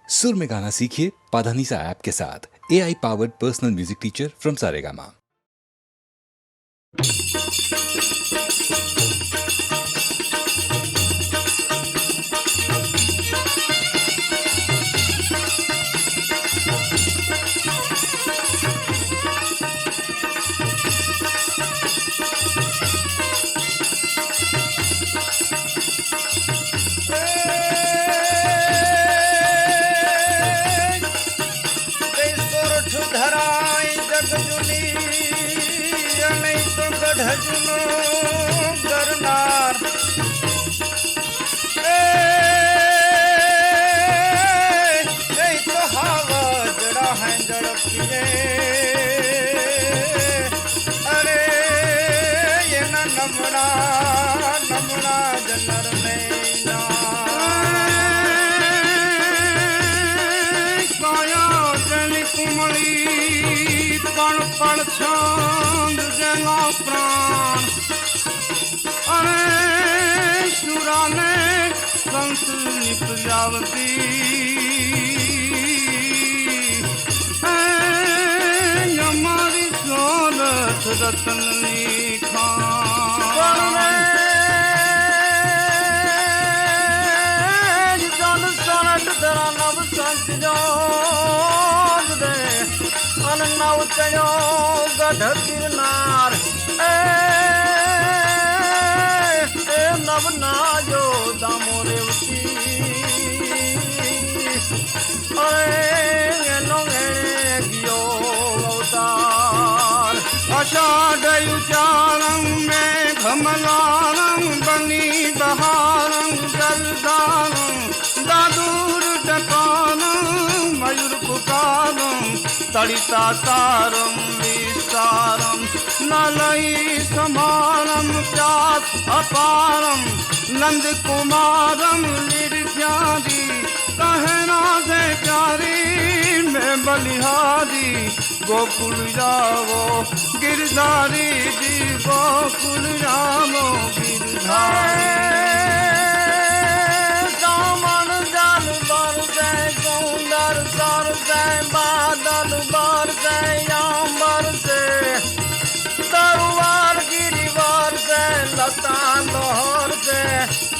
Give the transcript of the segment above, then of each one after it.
सुर में गाना सीखिए पाधानीसा ऐप के साथ। AI powered personal music teacher from Saregama. ढजनो गरनार तो हवा जड़ा है जड़पिए अरे ये न नमड़ा नमड़ा जनर में ना काया जनी कुमली पण पण छंद जला प्राण अरे सुराने संत निपजावती हमारी सोलत रतन लिखा जन सोनट धरा नव संत जोग दे अन नव चयो गढ़ गिरनार नव नाजो दामो रेवती अरे नोंगे गियो अवतार आषाढ़ उचारं में घमलारं बनी बहारं जलदारं दादूर डकारं मयूर पुकारं तड़िता तारं विस्तारं नलई समारं प्यास अपारं नंद कुमारं निर्व्याधि कहना से प्यारी मैं बलिहारी गोकुल जाओ गिरधारी जी गोकुल जाओ गिरधारी दामन जाल बर जय सौंदर सर जय बादल बर जय अंबर से तरुवार गिरिवार से लता लोहर से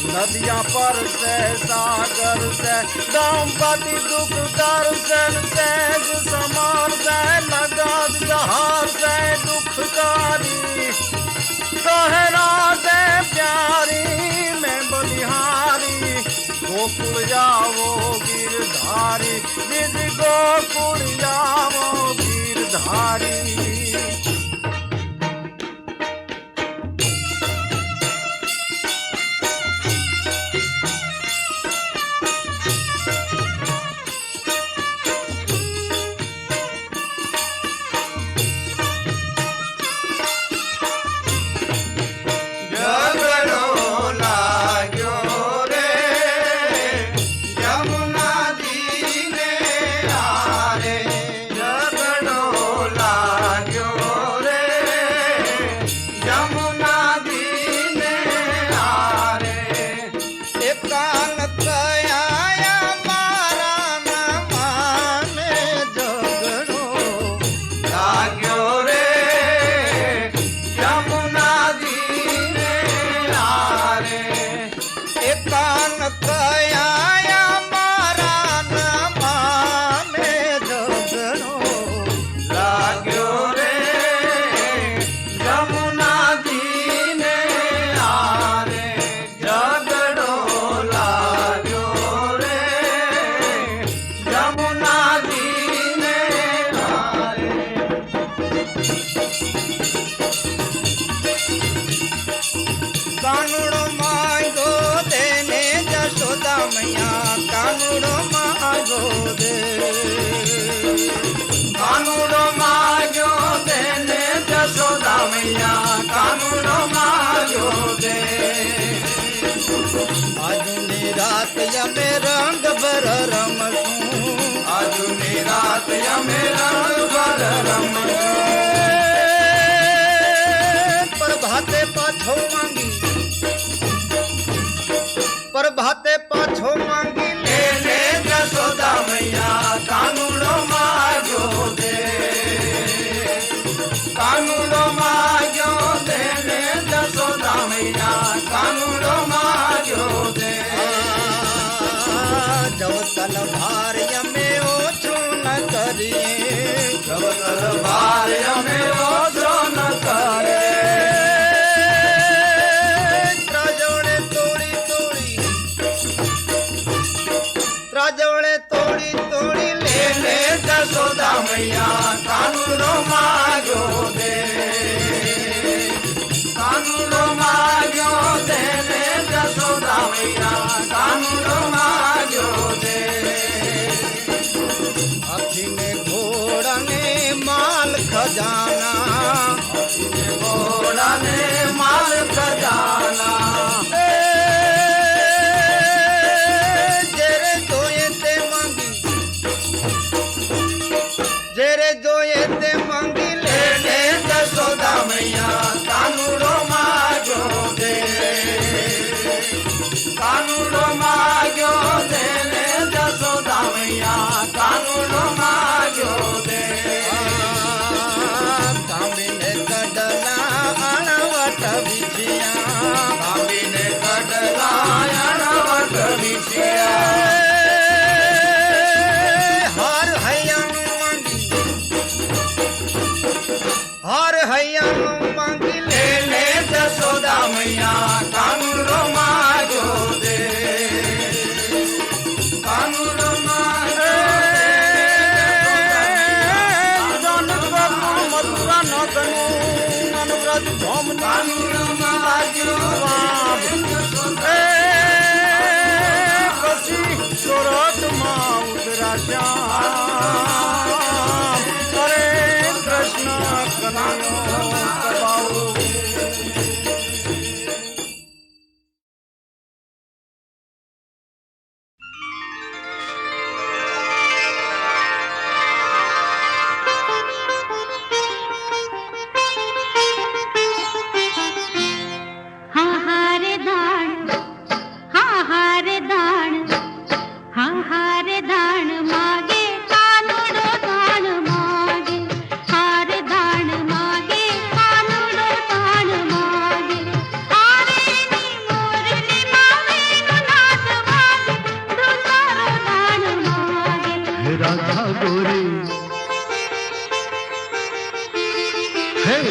नदियां पर से सागर से दंपति दुख दर्शन से समार से लगत जहार से दुखकारी सहरा से प्यारी में बलिहारी गोकुल जाओ गिरधारी दीदी गोकुल जाओ गिरधारी रात यमे रंग भर रमसूं आजुनी रात यमे रंग भर रमसूं प्रभाते पाछो मांगी प्रभाते पाछो मांगी ले ले जसोदा मैया કલ ભાર અમે ઓછો ન કરીએ કલ ભાર અમે ઓછો ન કરે ત્રાજવડે તોડી લે લે જસોદા મૈયા કાનુડો માગ્યો દે કાનુડો માગ્યો દે લે જસોદા મૈયા કાનુડો માગ્યો દે હાથીને ઘોડાને માલ ખજાના હાથીને ઘોડાને માલ ખજાના જેરે જોઈએ તે માંગી લે લે જસોદા મૈયા કાનુડો માગ્યો દે કાનુડો માગ્યો દે લે જસોદા મૈયા કાનુડો માગ્યો દે તાંબીને કડલા અણવટ વિછિયા તાંબીને કડલા અણવટ વિછિયા હાર હૈયાનું માંગી લે લે જસોદા મૈયા કાનુડો માગ્યો દે કાનુડો માગ્યો મથુરા ન ગણું અનુવ્રત ભોમ કાનુડો માગ્યો પછી સુરતમાં ઉતરાશ્યા કરે કૃષ્ણ કનૈયો કબાઉ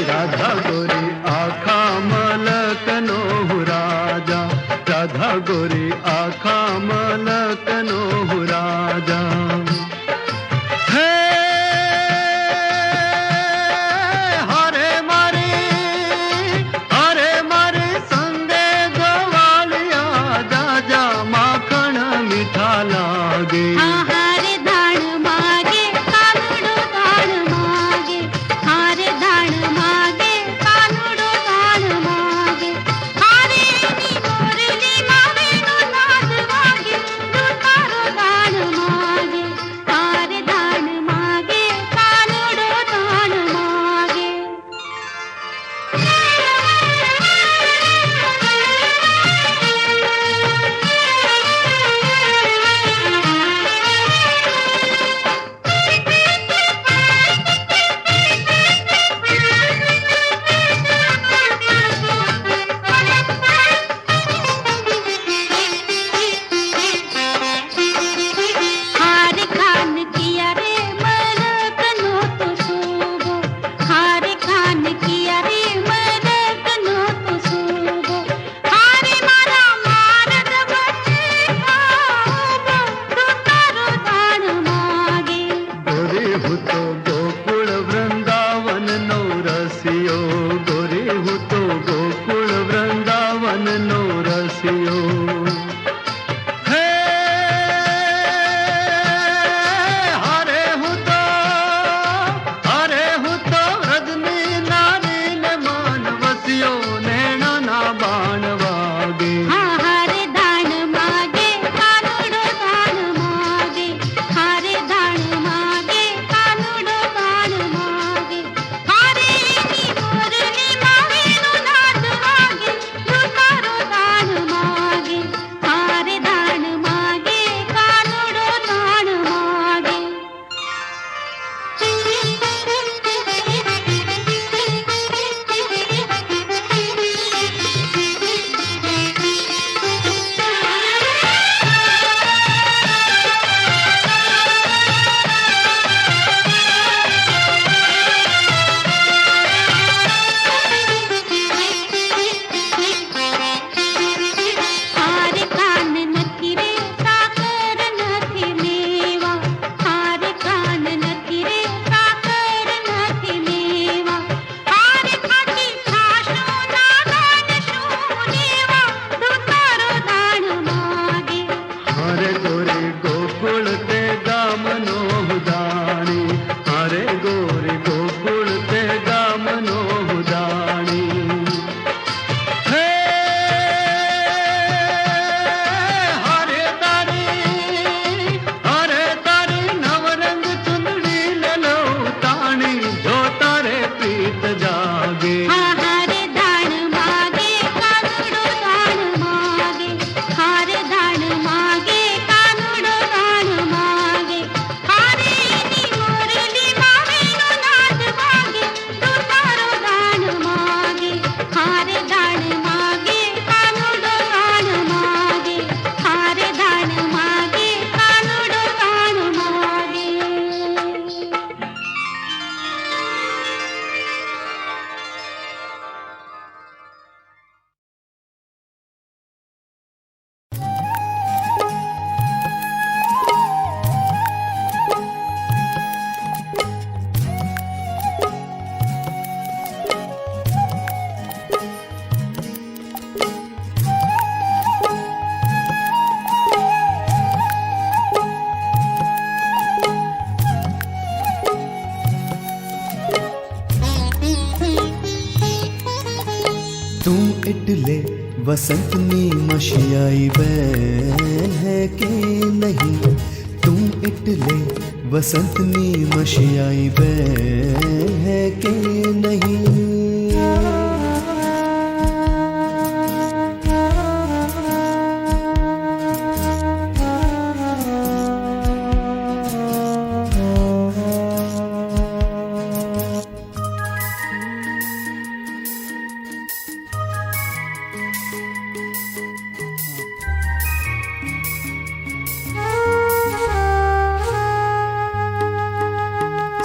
राधा गोरी आखा मलक नो राजा राधा गोरी आखा मलक नो राजा हे हरे मारे संगे गवालिया जाजा माखण मीठा लागे इटले वसंतनी मशियाई बैन है के नहीं, तुम इटले वसंतनी मशियाई बैन है के नहीं।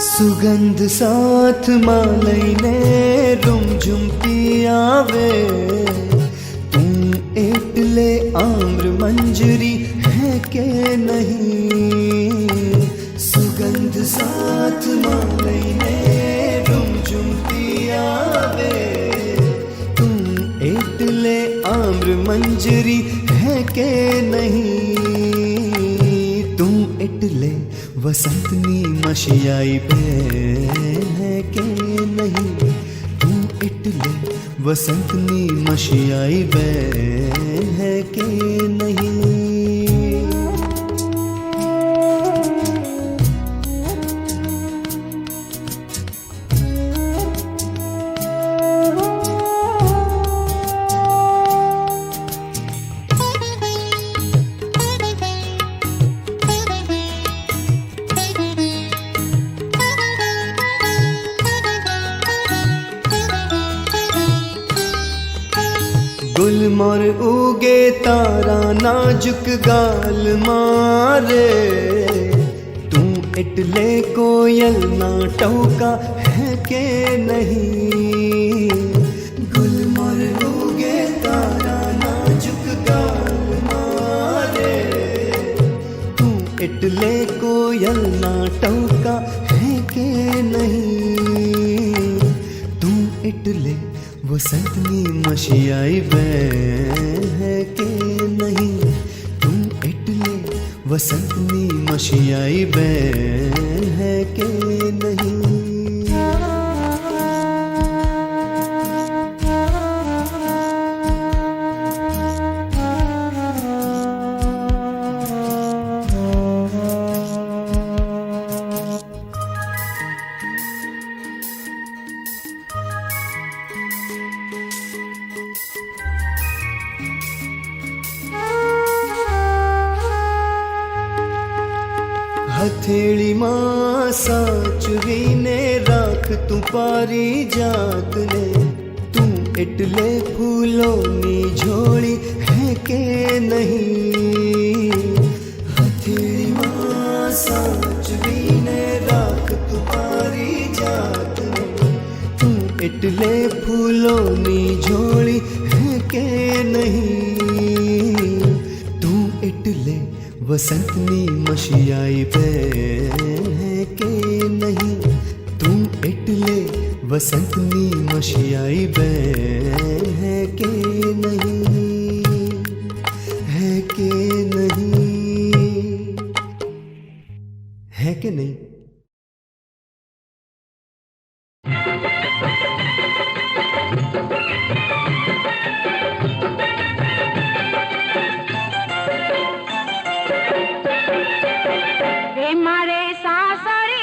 सुगंध साथ मालैने रुमझुमती आवे, तुम एटले आम्र मंजरी है के नहीं। सुगंध साथ मालैने रुमझुमती आवे, तुम एटले आम्र मंजरी है के नहीं। तुम एटले वसंतनी मशियाई बैन है के नहीं, तुम इटले वसंतनी मशियाई बैन है के नहीं। गुलमोर उगे तारा नाजुक गाल मारे, तू इटले कोयल ना टौका है के नहीं। गुलमोर उगे तारा नाजुक गाल मारे, तू इटले कोयल ना टौका है के नहीं। तू इटले वसंतनी मशियाई बैन है के नहीं, तुम इटले वसंतनी मशियाई बैन है के नहीं। हथेली मां साचवीने राख तू पारी जात ने, तू इटले फूलों नी झोली है के नहीं। हथेली मां साचवीने राख तू पारी जात ने, तू इटले फूलों नी झोली है के नहीं। तू इटले वसंतनी मशियाई बैन है के नहीं, तुम इटले वसंतनी मशियाई बैन है के नहीं, है के नहीं, है के नहीं। मारे सासरी